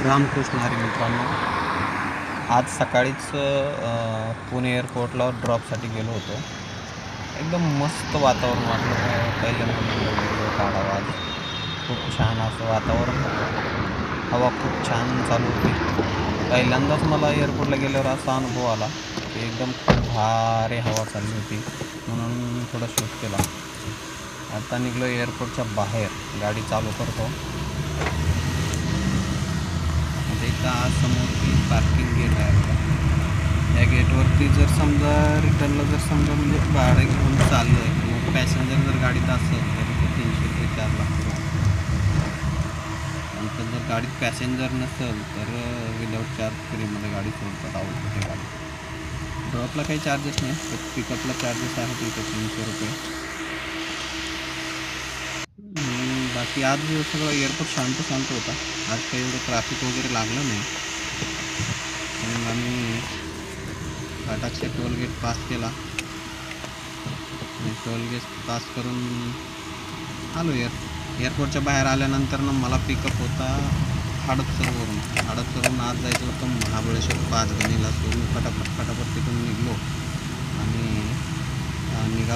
रामकृष्ण हरी मित्रांनो, आज सकाळीच पुणे एअरपोर्टला ड्रॉपसाठी गेलो होतो. एकदम मस्त वातावरण वाटलं. पहिल्यांदा म्हटलं व्हिडिओ काढावा आज. खूप छान असं वातावरण होतं. हवा खूप छान चालू होती. पहिल्यांदाच मला एअरपोर्टला गेल्यावर असा अनुभव आला, की एकदम खूप भारी हवा चालली होती. म्हणून थोडा शूट केला. आता निघालो एअरपोर्टच्या बाहेर. गाडी चालू करतो. म्हणजे का समोरची पार्किंग गेट आहे बघा. या गेटवरती जर समजा रिटर्नला जर समजा म्हणजे भाडं घेऊन चाललं आहे किंवा पॅसेंजर जर गाडीत असेल तर ते 300 रुपये चार्ज लागतो. नंतर जर गाडीत पॅसेंजर नसेल तर विदाऊट चार्ज फ्रीमध्ये गाडी सोडतात आउट होते गाडी. ड्रॉपला काही चार्जेस नाही, तर पिकअपला चार्जेस आहेत इथे 300 रुपये. बाकी आज सगळं एअरपोर्ट शांत होता. आज काही एवढं ट्रॅफिक वगैरे लागलं नाही. म्हणून आम्ही फाटाकचे टोलगेट पास केला आणि टोलगेट पास करून आलो एअरपोर्टच्या बाहेर आल्यानंतर मला पिकअप होता हडपसरवरून आज जायचं होतं महाबळेश्वर 5 गणीला. सोडून फटाफट तिथून निघलो आणि निघालो